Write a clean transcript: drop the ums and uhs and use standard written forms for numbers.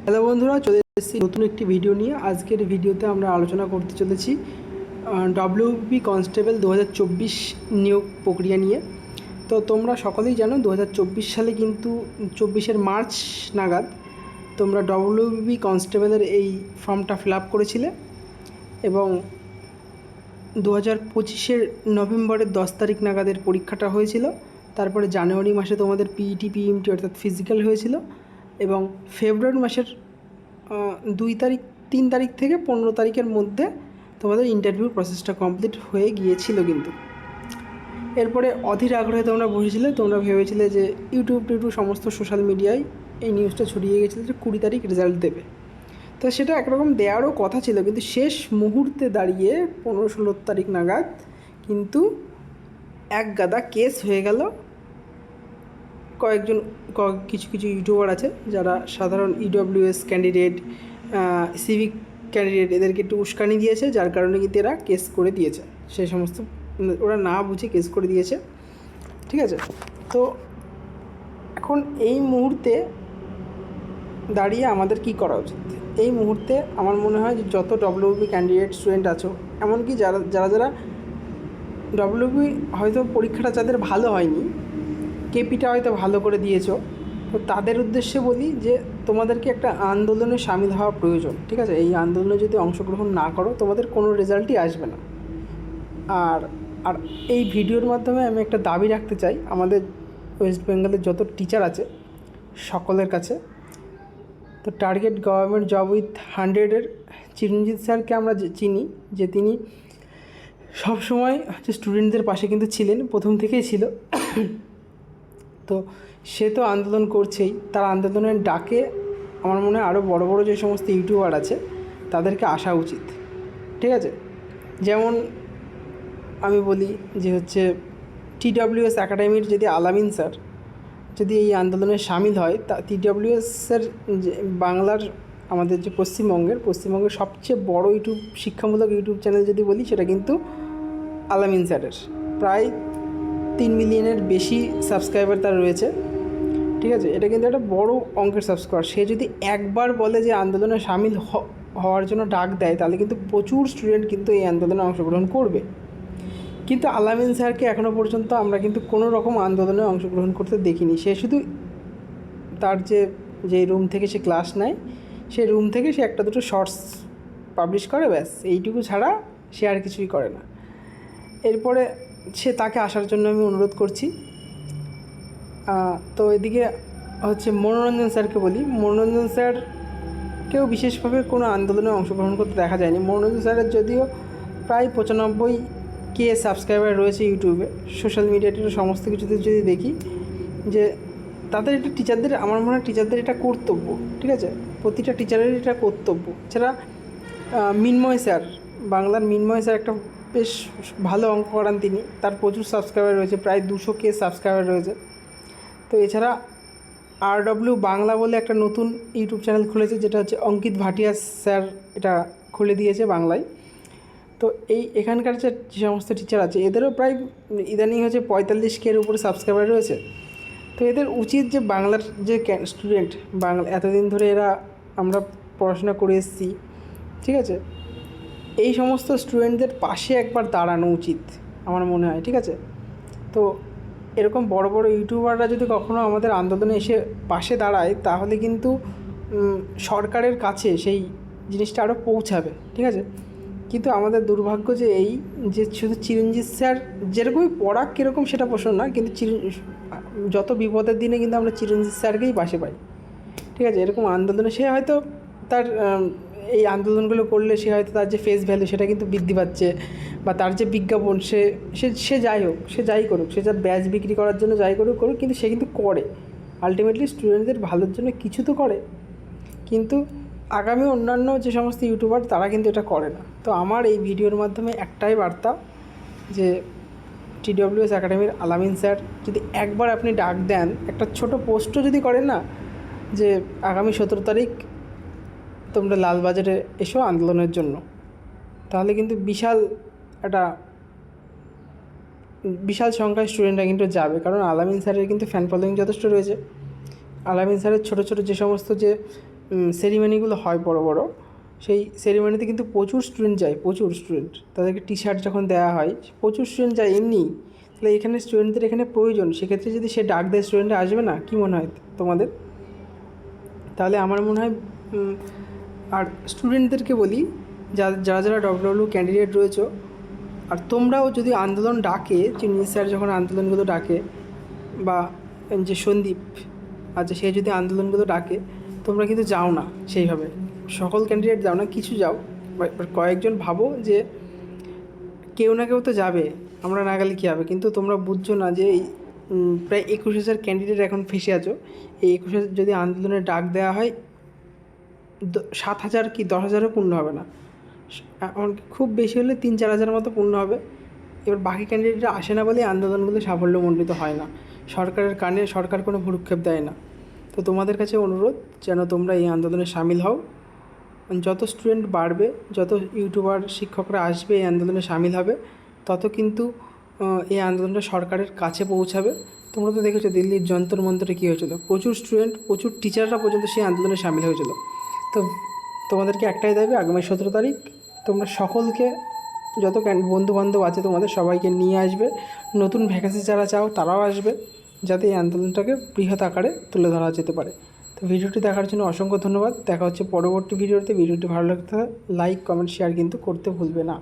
Hello বন্ধুরা, চলে এসেছি নতুন একটি ভিডিও নিয়ে। আজকের ভিডিওতে আমরা আলোচনা করতে চলেছি ডব্লিউবি কনস্টেবল 2024 নিয়োগ প্রক্রিয়া নিয়ে। তো তোমরা সকলেই জানো 2024 সালে কিন্তু 24 মার্চ নাগাদ তোমরা ডব্লিউবি কনস্টেবলের এই ফর্মটা ফিল আপ করেছিলে এবং 2025 নভেম্বরের 10 তারিখ নাগাদের পরীক্ষাটা হয়েছিল। তারপরে জানুয়ারি মাসে তোমাদের পিইটি পিএমটি অর্থাৎ ফিজিক্যাল হয়েছিল এবং ফেব্রুয়ারি মাসের 3 তারিখ থেকে 15 তারিখের মধ্যে তোমাদের ইন্টারভিউ প্রসেসটা কমপ্লিট হয়ে গিয়েছিল। কিন্তু এরপরে অধীর আগ্রহে তোমরা বসেছিলে, তোমরা ভেবেছিলে যে ইউটিউব সমস্ত সোশ্যাল মিডিয়ায় এই নিউজটা ছড়িয়ে গেছিলো যে 20 তারিখ রেজাল্ট দেবে। তো সেটা একরকম দেওয়ারও কথা ছিল, কিন্তু শেষ মুহূর্তে দাঁড়িয়ে 15-16 তারিখ নাগাদ কিন্তু এক গাদা কেস হয়ে গেল। কিছু ইউটিউবার আছে যারা সাধারণ ইডব্লিউএস ক্যান্ডিডেট, সিভিক ক্যান্ডিডেট এদেরকে একটু উস্কানি দিয়েছে, যার কারণে কিন্তু এরা কেস করে দিয়েছে। সেই সমস্ত ওরা না বুঝে কেস করে দিয়েছে, ঠিক আছে। তো এখন এই মুহূর্তে দাঁড়িয়ে আমাদের কি করা উচিত? এই মুহূর্তে আমার মনে হয় যে যত ডব্লিউবি ক্যান্ডিডেট স্টুডেন্ট আছো, এমনকি যারা ডব্লিউবি হয়তো পরীক্ষাটা যাদের ভালো হয়নি, কেপিটা হয়তো ভালো করে দিয়েছো, তো তাদের উদ্দেশ্যে বলি যে তোমাদেরকে একটা আন্দোলনে সামিল হওয়া প্রয়োজন, ঠিক আছে। এই আন্দোলনে যদি অংশগ্রহণ না করো তোমাদের কোনো রেজাল্টই আসবে না। আর আর এই ভিডিওর মাধ্যমে আমি একটা দাবি রাখতে চাই আমাদের ওয়েস্ট বেঙ্গলের যত টিচার আছে সকলের কাছে। তো টার্গেট গভর্নমেন্ট জব উইথ 100-এর চিরঞ্জিত স্যারকে আমরা চিনি, যে তিনি সবসময় হচ্ছে স্টুডেন্টদের পাশে কিন্তু ছিলেন, প্রথম থেকেই ছিল। তো সে তো আন্দোলন করছেই, তার আন্দোলনের ডাকে আমার মনে হয় আরও বড় বড় যে সমস্ত ইউটিউবার আছে তাদেরকে আসা উচিত, ঠিক আছে। যেমন আমি বলি যে হচ্ছে TWS একাডেমির যদি আলামিন স্যার যদি এই আন্দোলনে সামিল হয়, তা TWSের যে বাংলার আমাদের যে পশ্চিমবঙ্গের সবচেয়ে বড় শিক্ষামূলক ইউটিউব চ্যানেল যদি বলি, সেটা কিন্তু আলামিন স্যারের। প্রায় 3 মিলিয়নের বেশি সাবস্ক্রাইবার তার রয়েছে, ঠিক আছে। এটা কিন্তু একটা বড় অঙ্কের সাবস্ক্রাইবার। সে যদি একবার বলে যে আন্দোলনে সামিল হওয়ার জন্য ডাক দেয়, তাহলে কিন্তু প্রচুর স্টুডেন্ট কিন্তু এই আন্দোলনে অংশগ্রহণ করবে। কিন্তু আলামিন স্যারকে এখনও পর্যন্ত আমরা কিন্তু কোনো রকম আন্দোলনে অংশগ্রহণ করতে দেখিনি। সে শুধু তার যে রুম থেকে সে ক্লাস নেয়, সেই রুম থেকে সে একটা দুটো শর্টস পাবলিশ করে, ব্যাস এইটুকু ছাড়া সে আর কিছুই করে না। এরপরে তাকে আসার জন্য আমি অনুরোধ করছি। তো এদিকে হচ্ছে মনোরঞ্জন স্যারকে বলি, মনোরঞ্জন স্যারকেও বিশেষভাবে কোনো আন্দোলনে অংশগ্রহণ করতে দেখা যায়নি। মনোরঞ্জন স্যারের যদিও প্রায় 95K সাবস্ক্রাইবার রয়েছে ইউটিউবে, সোশ্যাল মিডিয়াতে সমস্ত কিছুতে যদি দেখি, যে তাদের এটা টিচারদের, আমার মনে হয় টিচারদের এটা কর্তব্য, ঠিক আছে। প্রতিটা টিচারের এটা কর্তব্য। এছাড়া মিন্ময় স্যার, বাংলার মিন্ময় স্যার একটা বেশ ভালো অঙ্ক করান তিনি, তার প্রচুর সাবস্ক্রাইবার রয়েছে, প্রায় 200K সাবস্ক্রাইবার রয়েছে। তো এছাড়া RW বাংলা বলে একটা নতুন ইউটিউব চ্যানেল খুলেছে, যেটা হচ্ছে অঙ্কিত ভাটিয়া স্যার এটা খুলে দিয়েছে বাংলায়। তো এখানকার যে সমস্ত টিচার আছে এদেরও প্রায় ইদানিং হচ্ছে 45K-এর উপরে সাবস্ক্রাইবার রয়েছে। তো এদের উচিত যে বাংলার যে স্টুডেন্ট, বাংলা এতদিন ধরে আমরা পড়াশোনা করে এসেছি, ঠিক আছে, এই সমস্ত স্টুডেন্টদের পাশে একবার দাঁড়ানো উচিত আমার মনে হয়, ঠিক আছে। তো এরকম বড় বড় ইউটিউবাররা যদি কখনো আমাদের আন্দোলনে এসে পাশে দাঁড়ায়, তাহলে কিন্তু সরকারের কাছে সেই জিনিসটা আরও পৌঁছাবে, ঠিক আছে। কিন্তু আমাদের দুর্ভাগ্য যে শুধু চিরঞ্জিত স্যার যেরকমই পড়াক কীরকম সেটা প্রশ্ন না, কিন্তু যত বিপদের দিনে কিন্তু আমরা চিরঞ্জিত স্যারকেই পাশে পাই, ঠিক আছে। এরকম আন্দোলনে সে হয়তো তার এই আন্দোলনগুলো করলে সে হয়তো তার যে ফেস ভ্যালু সেটা কিন্তু বৃদ্ধি পাচ্ছে, বা তার যে বিজ্ঞাপন সে যাই হোক, সে যাই করুক, সে যা ব্যাচ বিক্রি করার জন্য যাই করুক, কিন্তু সে কিন্তু করে আলটিমেটলি স্টুডেন্টদের ভালোর জন্য কিছু তো করে। কিন্তু আগামী অন্যান্য যে সমস্ত ইউটিউবার তারা কিন্তু এটা করে না। তো আমার এই ভিডিওর মাধ্যমে একটাই বার্তা, যে TWS একাডেমির আলামিন স্যার যদি একবার আপনি ডাক দেন, একটা ছোট পোস্টও যদি করেন না, যে আগামী 17 তারিখ তোমরা লালবাজারে এসো আন্দোলনের জন্য, তাহলে কিন্তু বিশাল সংখ্যায় স্টুডেন্টরা কিন্তু যাবে। কারণ আলামিন স্যারের কিন্তু ফ্যান ফলোয়িং যথেষ্ট রয়েছে। আলামিন স্যারের ছোটো ছোটো যে সমস্ত যে সেরিমনিগুলো হয় বড় বড়, সেই সেরিমনিতে কিন্তু প্রচুর স্টুডেন্ট যায়, প্রচুর স্টুডেন্ট, তাদেরকে টি শার্ট যখন দেওয়া হয় প্রচুর স্টুডেন্ট যায় এমনি। তাহলে এখানে স্টুডেন্টদের এখানে প্রয়োজন, সেক্ষেত্রে যদি সে ডাক দেয় স্টুডেন্টরা আসবে না, কী মনে হয় তোমাদের? তাহলে আমার মনে হয় আর স্টুডেন্টদেরকে বলি, যারা যারা ডব্লিউডব্লিউ ক্যান্ডিডেট রয়েছে, আর তোমরাও যদি আন্দোলন ডাকে, চিন্ময় স্যার যখন আন্দোলনগুলো ডাকে, বা যে সন্দীপ আচ্ছা সে যদি আন্দোলনগুলো ডাকে, তোমরা কিন্তু যাও না সেইভাবে, সকল ক্যান্ডিডেট যাও না, কিছু যাও, কয়েকজন ভাবো যে কেউ না কেউ তো যাবে, আমরা না গেলে কী হবে। কিন্তু তোমরা বুঝছো না যে এই প্রায় 21,000 ক্যান্ডিডেট এখন ফেসে আছো। এই 21,000 যদি আন্দোলনের ডাক দেওয়া হয়, 7,000 কি 10,000ও পূর্ণ হবে না, এমনকি খুব বেশি হলে 3-4 হাজার মতো পূর্ণ হবে। এবার বাকি ক্যান্ডিডেটরা আসে না বলে আন্দোলনগুলো সাফল্যমণ্ডিত হয় না, সরকারের কানে সরকার কোনো ভ্রুক্ষেপ দেয় না। তো তোমাদের কাছে অনুরোধ যেন তোমরা এই আন্দোলনে সামিল হও। যত স্টুডেন্ট বাড়বে, যত ইউটিউবার শিক্ষকরা আসবে এই আন্দোলনে সামিল হবে, তত কিন্তু এই আন্দোলনটা সরকারের কাছে পৌঁছাবে। তোমরা তো দেখেছো দিল্লির যন্তর মন্তরে কী হয়েছিল, প্রচুর স্টুডেন্ট, প্রচুর টিচাররা পর্যন্ত সেই আন্দোলনে সামিল হয়েছিল। তো তোমাদেরকে একটাই দাবি, আগামী 17 তারিখ তোমরা সকলকে, যত বন্ধুবান্ধব আছে তোমাদের সবাইকে নিয়ে আসবে, নতুন ভ্যাকেন্সি যারা চাও তারাও আসবে, যাতে এই আন্দোলনটাকে বৃহৎ আকারে তুলে ধরা যেতে পারে। তো ভিডিওটি দেখার জন্য অসংখ্য ধন্যবাদ। দেখা হচ্ছে পরবর্তী ভিডিওতে। ভিডিওটি ভালো লাগতে লাইক, কমেন্ট, শেয়ার কিন্তু করতে ভুলবে না।